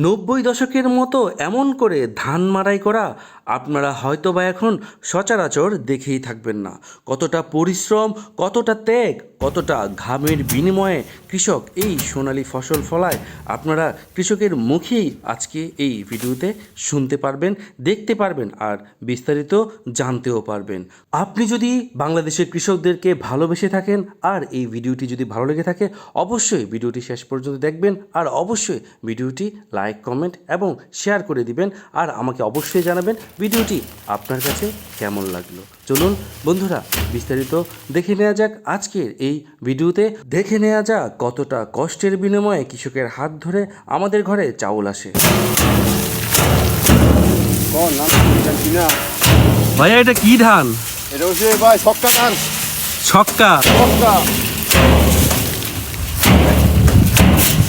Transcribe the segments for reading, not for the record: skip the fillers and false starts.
90 দশকের মতো এমন করে ধান মাড়াই করা আপনারা হয়তো বা এখন সচরাচর দেখেই থাকবেন না। কতটা পরিশ্রম, কতটা ত্যাগ, কতটা ঘামের বিনিময়ে কৃষক এই সোনালী ফসল ফলায় আপনারা কৃষকের মুখেই আজকে এই ভিডিওতে শুনতে পারবেন, দেখতে পারবেন আর বিস্তারিত জানতেও পারবেন। আপনি যদি বাংলাদেশের কৃষকদেরকে ভালোবেসে থাকেন আর এই ভিডিওটি যদি ভালো লেগে থাকে, অবশ্যই ভিডিওটি শেষ পর্যন্ত দেখবেন আর অবশ্যই ভিডিওটি লাইক, কমেন্ট এবং শেয়ার করে দিবেন আর আমাকে অবশ্যই জানাবেন ভিডিওটি আপনার কাছে কেমন লাগলো। চলুন বন্ধুরা, বিস্তারিত দেখে নেওয়া যাক আজকের এই ভিডিওতে। দেখে নেওয়া যাক কতটা কষ্টের বিনিময়ে কৃষকের হাত ধরে আমাদের ঘরে চাউল আসে। ভাইয়া, এটা কি ধান? এটা হচ্ছে ভাই ছক্কা ধান। ছক্কা? ছক্কা,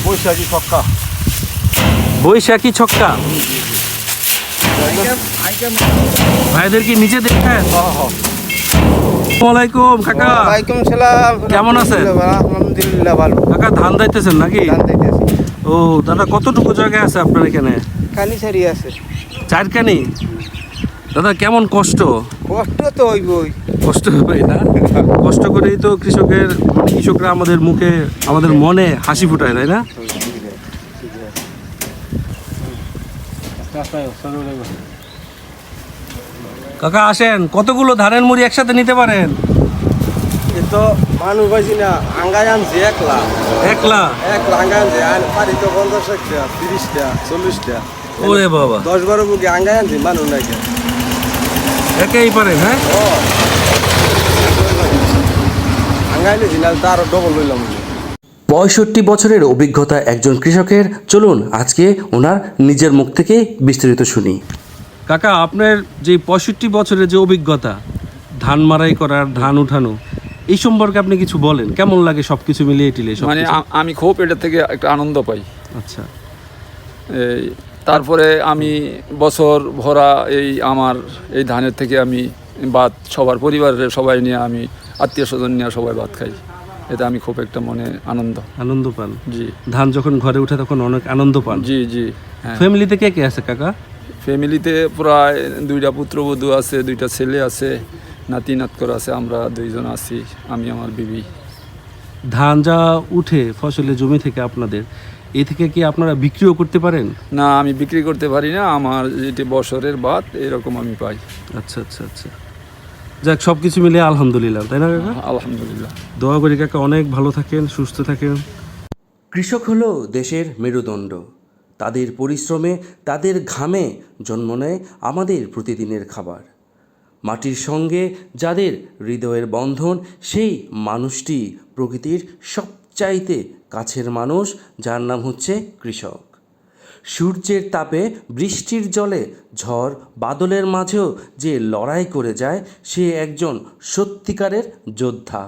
বৈশাখী ছক্কা। বৈশাখী ছক্কা? ভাইদের কি নিচে দেখেন? ওয়ালাইকুম কাকা। ওয়ালাইকুম সালাম। কেমন আছেন? আলহামদুলিল্লাহ ভালো। কাকা ধান দাইতেছেন নাকি? ধান দিতেছি। ও দাদা, কতটুকু জায়গা আছে আপনার এখানে? কানি সারি আছে। চারখানি? দাদা কেমন কষ্ট? কষ্ট তো হইবই। কষ্ট হবে না? কষ্ট করেই তো কৃষকরা আমাদের মুখে, আমাদের মনে হাসি ফুটায়, তাই না? কাকা আসেন, কতগুলো ধানের মুড়ি একসাথে নিতে পারেন? এ তো মানুষ পাইছি না, আঙ্গা আনছি একলা একলা? একলা আঙ্গা আনছি। আর পারি তো 50 টাকা, 30 টাকা, 40 টাকা। ওরে বাবা, 10-12 বুকে আঙ্গা আনছি, মানুষ নাই কেন। একেই পারেন? হ্যাঁ, আঙ্গা এনেছি না, তো আরো ডবল লইলাম। 65 বছরের অভিজ্ঞতা একজন কৃষকের। চলুন আজকে ওনার নিজের মুখ থেকে বিস্তারিত শুনি। কাকা, আপনার যে 65 বছরের যে অভিজ্ঞতা ধান মাড়াই করার, ধান উঠানো, এই সম্পর্কে আপনি কিছু বলেন। কেমন লাগে সব কিছু মিলিয়ে টিলে? মানে আমি খুব এটা থেকে একটা আনন্দ পাই। আচ্ছা। এই তারপরে আমি বছর ভরা আমার এই ধানের থেকে আমি ভাত, সবার পরিবারের সবাই নিয়ে, আমি আত্মীয় স্বজন নিয়ে সবাই ভাত খাই। এটা আমি খুব একটা মনে আনন্দ পান? জি। ধান যখন ঘরে উঠে তখন অনেক আনন্দ পান? জি জি, হ্যাঁ। ফ্যামিলিতে কে কে আছে কাকা? ফ্যামিলিতে প্রায় 2টা পুত্রবধূ আছে, 2টা ছেলে আছে, নাতি নাতকর আছে, আমরা 2 জন আছি, আমি আমার বিবি। ধান যা উঠে ফসলের জমি থেকে আপনাদের, এই থেকে কি আপনারা বিক্রিও করতে পারেন? না, আমি বিক্রি করতে পারি না, আমার যেটি বছরের ভাত এরকম আমি পাই। আচ্ছা আচ্ছা আচ্ছা, যাক, সব কিছু মিলে আলহামদুলিল্লাহ, তাই না কাকা? আলহামদুলিল্লাহ। দোয়া করি কাকা অনেক ভালো থাকেন, সুস্থ থাকেন। কৃষক হলো দেশের মেরুদণ্ড। তাদের পরিশ্রমে, তাদের ঘামে জন্ম নেয় আমাদের প্রতিদিনের খাবার। মাটির সঙ্গে যাদের হৃদয়ের বন্ধন, সেই মানুষটি প্রকৃতির সবচাইতে কাছের মানুষ, যার নাম হচ্ছে কৃষক। সূর্যের তাপে, বৃষ্টির জলে, ঝড় বাদলের মাঝেও যে লড়াই করে যায়, সে একজন সত্যিকারের যোদ্ধা।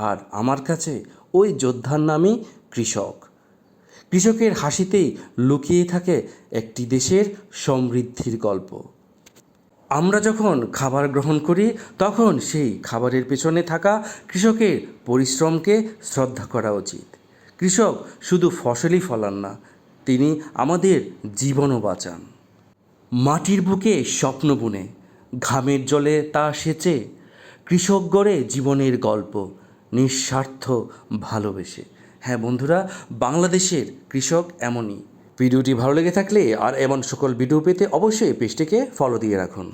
আর আমার কাছে ওই যোদ্ধার নামই কৃষক। কৃষকের হাসিতেই লুকিয়ে থাকে একটি দেশের সমৃদ্ধির গল্প। আমরা যখন খাবার গ্রহণ করি, তখন সেই খাবারের পেছনে থাকা কৃষকের পরিশ্রমকে শ্রদ্ধা করা উচিত। কৃষক শুধু ফসলই ফলান না, তিনি আমাদের জীবনও বাঁচান। মাটির বুকে স্বপ্ন বুনে, ঘামের জলে তা সেচে, কৃষক গড়ে জীবনের গল্প নিঃস্বার্থ ভালোবেসে। হ্যাঁ বন্ধুরা, বাংলাদেশের কৃষক এমনই। ভিডিওটি ভালো লেগে থাকলে আর এমন সকল ভিডিও পেতে অবশ্যই পেজটিকে ফলো দিয়ে রাখুন।